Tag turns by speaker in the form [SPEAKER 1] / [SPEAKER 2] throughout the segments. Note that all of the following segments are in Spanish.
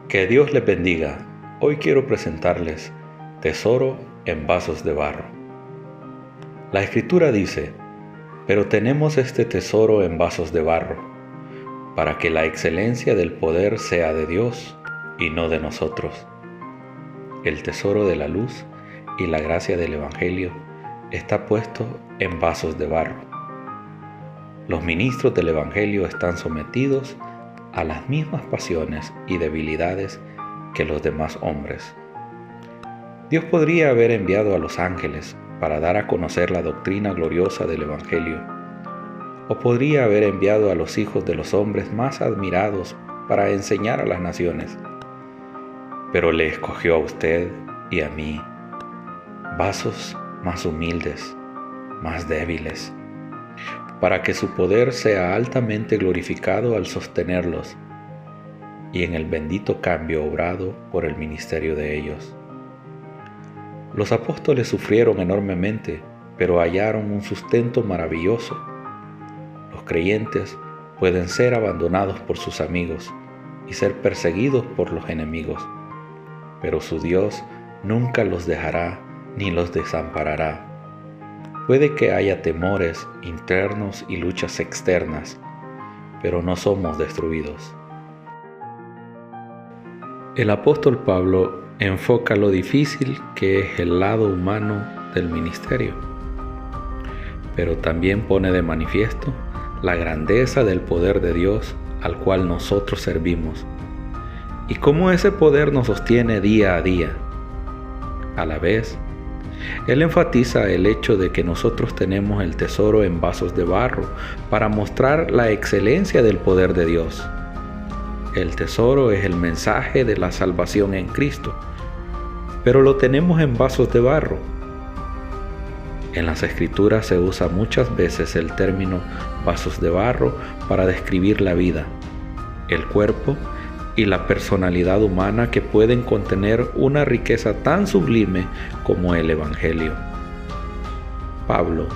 [SPEAKER 1] Que Dios les bendiga. Hoy quiero presentarles Tesoro en vasos de barro. La Escritura dice: pero tenemos este tesoro en vasos de barro, para que la excelencia del poder sea de Dios y no de nosotros. El tesoro de la luz y la gracia del Evangelio está puesto en vasos de barro. Los ministros del Evangelio están sometidos a las mismas pasiones y debilidades que los demás hombres. Dios podría haber enviado a los ángeles para dar a conocer la doctrina gloriosa del Evangelio, o podría haber enviado a los hijos de los hombres más admirados para enseñar a las naciones, pero le escogió a usted y a mí, vasos más humildes, más débiles, para que su poder sea altamente glorificado al sostenerlos y en el bendito cambio obrado por el ministerio de ellos. Los apóstoles sufrieron enormemente, pero hallaron un sustento maravilloso. Los creyentes pueden ser abandonados por sus amigos y ser perseguidos por los enemigos, pero su Dios nunca los dejará ni los desamparará. Puede que haya temores internos y luchas externas, pero no somos destruidos. El apóstol Pablo enfoca lo difícil que es el lado humano del ministerio, pero también pone de manifiesto la grandeza del poder de Dios al cual nosotros servimos y cómo ese poder nos sostiene día a día. A la vez, él enfatiza el hecho de que nosotros tenemos el tesoro en vasos de barro para mostrar la excelencia del poder de Dios. El tesoro es el mensaje de la salvación en Cristo, pero lo tenemos en vasos de barro. En las Escrituras se usa muchas veces el término vasos de barro para describir la vida, el cuerpo y la personalidad humana que pueden contener una riqueza tan sublime como el Evangelio. Pablo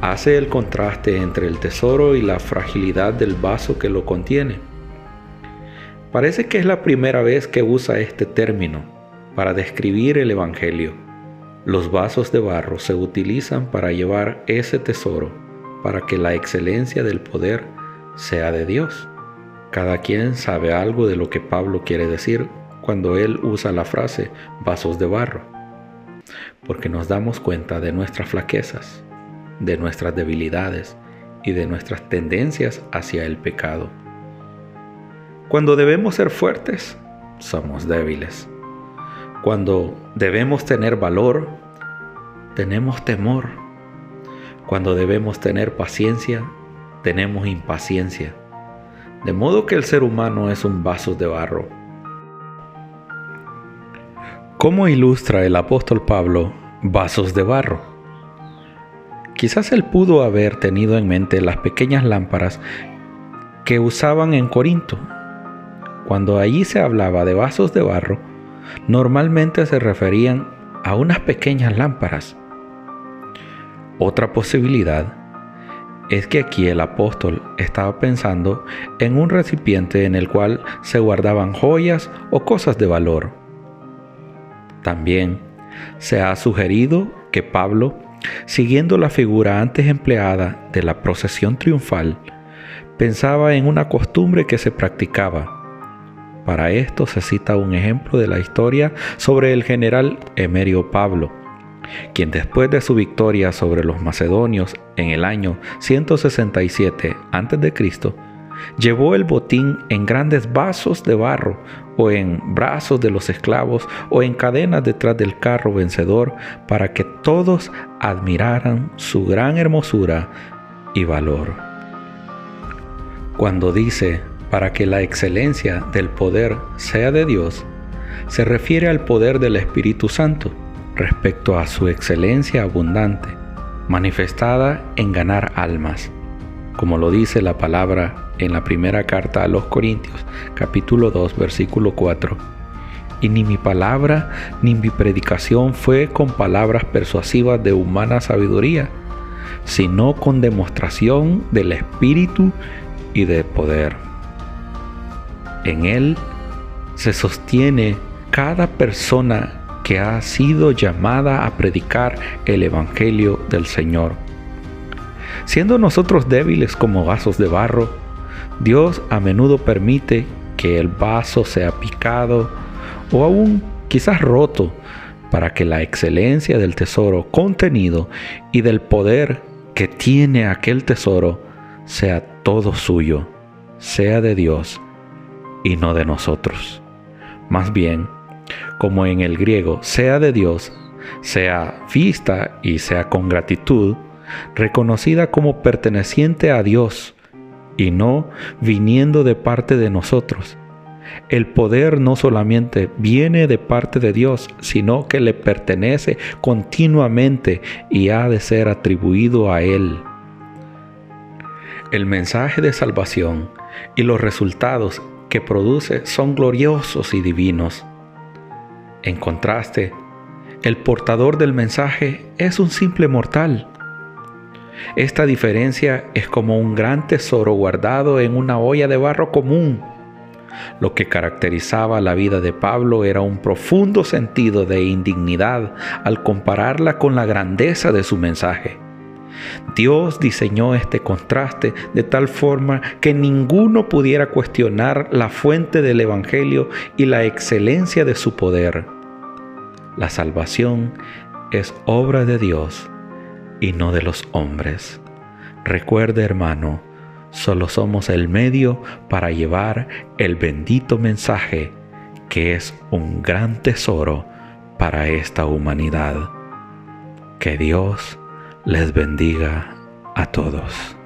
[SPEAKER 1] hace el contraste entre el tesoro y la fragilidad del vaso que lo contiene. Parece que es la primera vez que usa este término para describir el Evangelio. Los vasos de barro se utilizan para llevar ese tesoro, para que la excelencia del poder sea de Dios. Cada quien sabe algo de lo que Pablo quiere decir cuando él usa la frase vasos de barro, porque nos damos cuenta de nuestras flaquezas, de nuestras debilidades y de nuestras tendencias hacia el pecado. Cuando debemos ser fuertes, somos débiles. Cuando debemos tener valor, tenemos temor. Cuando debemos tener paciencia, tenemos impaciencia. De modo que el ser humano es un vaso de barro. ¿Cómo ilustra el apóstol Pablo vasos de barro? Quizás él pudo haber tenido en mente las pequeñas lámparas que usaban en Corinto. Cuando allí se hablaba de vasos de barro, normalmente se referían a unas pequeñas lámparas. Otra posibilidad es que aquí el apóstol estaba pensando en un recipiente en el cual se guardaban joyas o cosas de valor. También se ha sugerido que Pablo, siguiendo la figura antes empleada de la procesión triunfal, pensaba en una costumbre que se practicaba. Para esto se cita un ejemplo de la historia sobre el general Emerio Pablo, quien después de su victoria sobre los macedonios en el año 167 a.C., llevó el botín en grandes vasos de barro, o en brazos de los esclavos, o en cadenas detrás del carro vencedor, para que todos admiraran su gran hermosura y valor. Cuando dice para que la excelencia del poder sea de Dios, se refiere al poder del Espíritu Santo respecto a su excelencia abundante, manifestada en ganar almas, como lo dice la palabra en la primera carta a los Corintios, capítulo 2, versículo 4. Y ni mi palabra ni mi predicación fue con palabras persuasivas de humana sabiduría, sino con demostración del Espíritu y de poder. En Él se sostiene cada persona que ha sido llamada a predicar el Evangelio del Señor. Siendo nosotros débiles como vasos de barro, Dios a menudo permite que el vaso sea picado o aún quizás roto para que la excelencia del tesoro contenido y del poder que tiene aquel tesoro sea todo suyo, sea de Dios y no de nosotros. Más bien, como en el griego, sea de Dios, sea vista y sea con gratitud, reconocida como perteneciente a Dios y no viniendo de parte de nosotros. El poder no solamente viene de parte de Dios, sino que le pertenece continuamente y ha de ser atribuido a Él. El mensaje de salvación y los resultados que produce son gloriosos y divinos. En contraste, el portador del mensaje es un simple mortal. Esta diferencia es como un gran tesoro guardado en una olla de barro común. Lo que caracterizaba la vida de Pablo era un profundo sentido de indignidad al compararla con la grandeza de su mensaje. Dios diseñó este contraste de tal forma que ninguno pudiera cuestionar la fuente del Evangelio y la excelencia de su poder. La salvación es obra de Dios y no de los hombres. Recuerde, hermano, solo somos el medio para llevar el bendito mensaje que es un gran tesoro para esta humanidad. Que Dios les bendiga a todos.